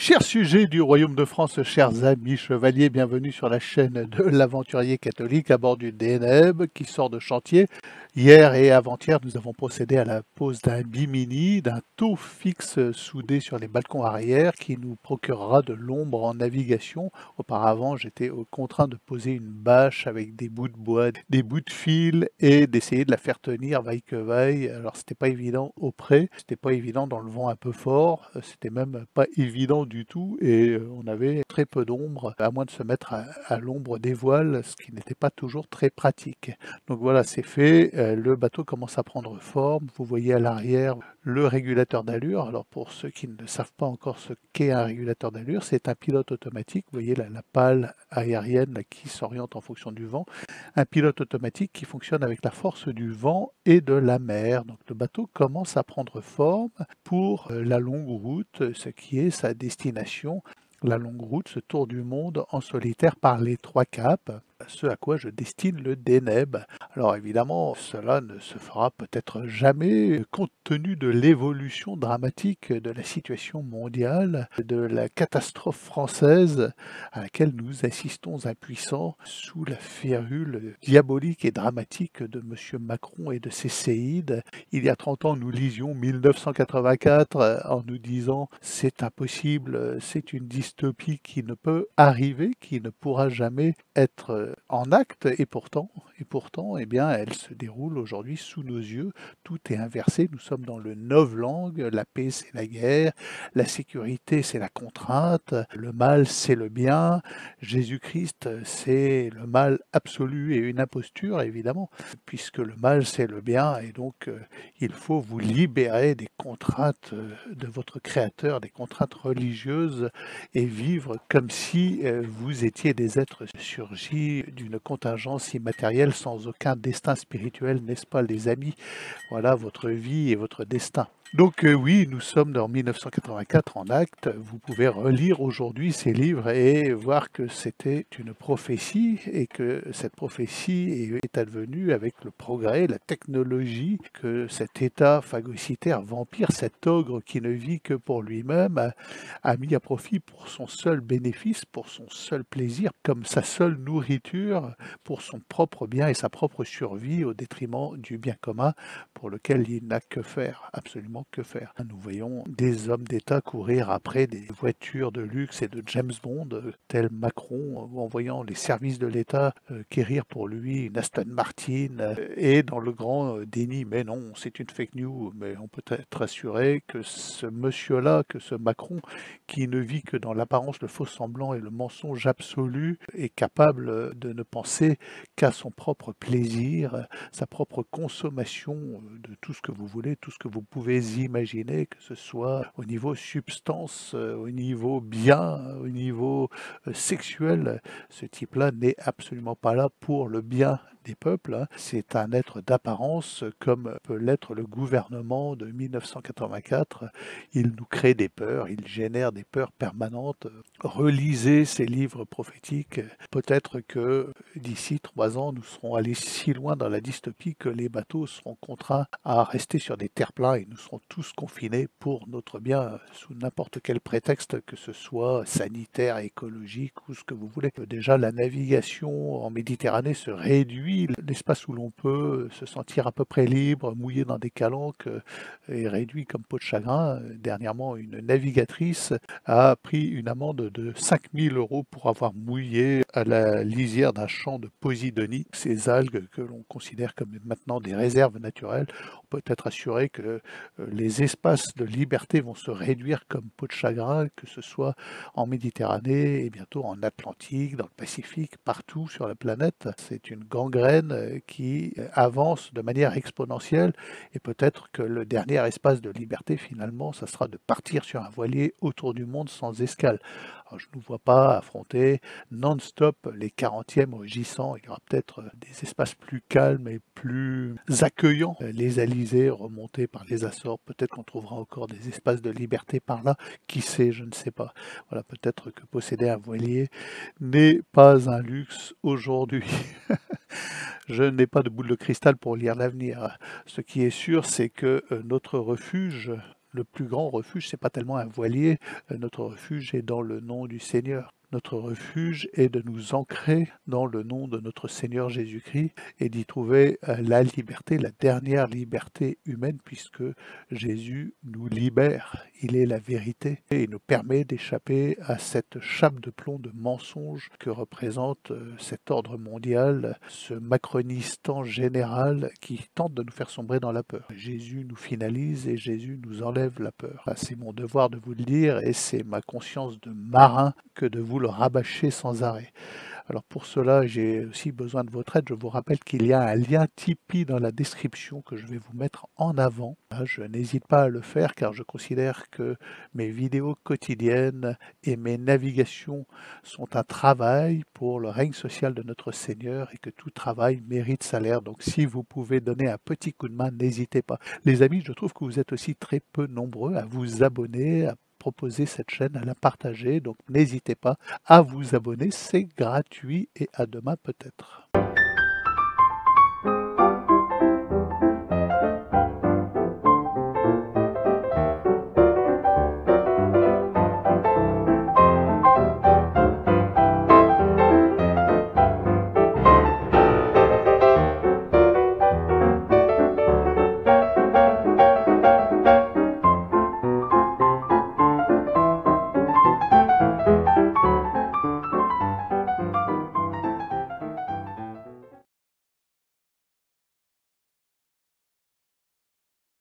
Chers sujets du royaume de France, chers amis chevaliers, bienvenue sur la chaîne de l'aventurier catholique à bord du Deneb qui sort de chantier. Hier et avant-hier, nous avons procédé à la pose d'un bimini, d'un taux fixe soudé sur les balcons arrière qui nous procurera de l'ombre en navigation. Auparavant, j'étais contraint de poser une bâche avec des bouts de bois, des bouts de fil et d'essayer de la faire tenir vaille que vaille. Alors c'était pas évident au près, c'était pas évident dans le vent un peu fort, c'était même pas évident du tout et on avait très peu d'ombre, à moins de se mettre à l'ombre des voiles, ce qui n'était pas toujours très pratique. Donc voilà, c'est fait, le bateau commence à prendre forme. Vous voyez à l'arrière le régulateur d'allure. Alors pour ceux qui ne savent pas encore ce qu'est un régulateur d'allure, c'est un pilote automatique. Vous voyez la pale aérienne là, qui s'oriente en fonction du vent. Un pilote automatique qui fonctionne avec la force du vent et de la mer. Donc le bateau commence à prendre forme pour la longue route, ce qui est sa destination. La longue route, ce tour du monde en solitaire par les trois caps, ce à quoi je destine le Deneb. Alors évidemment, cela ne se fera peut-être jamais, compte tenu de l'évolution dramatique de la situation mondiale, de la catastrophe française à laquelle nous assistons impuissants sous la férule diabolique et dramatique de M. Macron et de ses séides. Il y a 30 ans, nous lisions 1984 en nous disant « c'est impossible, c'est une dystopie qui ne peut arriver, qui ne pourra jamais être en acte » et pourtant, eh bien, elle se déroule aujourd'hui sous nos yeux. Tout est inversé, nous sommes dans le novlangue, la paix c'est la guerre, la sécurité c'est la contrainte, le mal c'est le bien, Jésus-Christ c'est le mal absolu et une imposture évidemment, puisque le mal c'est le bien et donc il faut vous libérer des contraintes de votre Créateur, des contraintes religieuses et vivre comme si vous étiez des êtres surgis d'une contingence immatérielle sans aucun destin spirituel, n'est-ce pas les amis? Voilà votre vie et votre destin. Donc oui, nous sommes dans 1984 en acte. Vous pouvez relire aujourd'hui ces livres et voir que c'était une prophétie et que cette prophétie est advenue avec le progrès, la technologie, que cet état phagocytaire, vampire, cet ogre qui ne vit que pour lui-même, a mis à profit pour son seul bénéfice, pour son seul plaisir, comme sa seule nourriture, pour son propre bien et sa propre survie au détriment du bien commun pour lequel il n'a que faire, absolument que faire. Nous voyons des hommes d'État courir après des voitures de luxe et de James Bond, tel Macron, en voyant les services de l'État quérir pour lui une Aston Martin, et dans le grand déni, mais non, c'est une fake news, mais on peut être assuré que ce monsieur-là, que ce Macron, qui ne vit que dans l'apparence, le faux semblant et le mensonge absolu, est capable de ne penser qu'à son propre plaisir, sa propre consommation de tout ce que vous voulez, tout ce que vous pouvez imaginer, que ce soit au niveau substance, au niveau bien, au niveau sexuel. Ce type-là n'est absolument pas là pour le bien des peuples. Hein. C'est un être d'apparence comme peut l'être le gouvernement de 1984. Il nous crée des peurs, il génère des peurs permanentes. Relisez ces livres prophétiques. Peut-être que d'ici 3 ans, nous serons allés si loin dans la dystopie que les bateaux seront contraints à rester sur des terre-pleins et nous serons tous confinés pour notre bien sous n'importe quel prétexte, que ce soit sanitaire, écologique ou ce que vous voulez. Déjà, la navigation en Méditerranée se réduit, l'espace où l'on peut se sentir à peu près libre, mouillé dans des calanques est réduit comme peau de chagrin. Dernièrement, une navigatrice a pris une amende de 5 000 € pour avoir mouillé à la lisière d'un champ de Posidonie, ces algues que l'on considère comme maintenant des réserves naturelles. On peut être assuré que les espaces de liberté vont se réduire comme peau de chagrin, que ce soit en Méditerranée et bientôt en Atlantique, dans le Pacifique, partout sur la planète. C'est une gangrène qui avance de manière exponentielle et peut-être que le dernier espace de liberté finalement, ça sera de partir sur un voilier autour du monde sans escale. Alors, je ne vois pas affronter non-stop les 40e rugissants. Il y aura peut-être des espaces plus calmes et plus accueillants. Les Alizés remontés par les Açores, peut-être qu'on trouvera encore des espaces de liberté par là. Qui sait, je ne sais pas. Voilà, peut-être que posséder un voilier n'est pas un luxe aujourd'hui. Je n'ai pas de boule de cristal pour lire l'avenir. Ce qui est sûr, c'est que notre refuge, Le plus grand refuge, c'est pas tellement un voilier, notre refuge est dans le nom du Seigneur. Notre refuge est de nous ancrer dans le nom de notre Seigneur Jésus-Christ et d'y trouver la liberté, la dernière liberté humaine, puisque Jésus nous libère. Il est la vérité et il nous permet d'échapper à cette chape de plomb de mensonges que représente cet ordre mondial, ce macronistan général qui tente de nous faire sombrer dans la peur. Jésus nous finalise et Jésus nous enlève la peur. C'est mon devoir de vous le dire et c'est ma conscience de marin que de vous le rabâcher sans arrêt. Alors pour cela, j'ai aussi besoin de votre aide. Je vous rappelle qu'il y a un lien Tipeee dans la description que je vais vous mettre en avant. Je n'hésite pas à le faire car je considère que mes vidéos quotidiennes et mes navigations sont un travail pour le règne social de notre Seigneur et que tout travail mérite salaire. Donc si vous pouvez donner un petit coup de main, n'hésitez pas. Les amis, je trouve que vous êtes aussi très peu nombreux à vous abonner, à proposer cette chaîne, à la partager. Donc n'hésitez pas à vous abonner, c'est gratuit et à demain peut-être.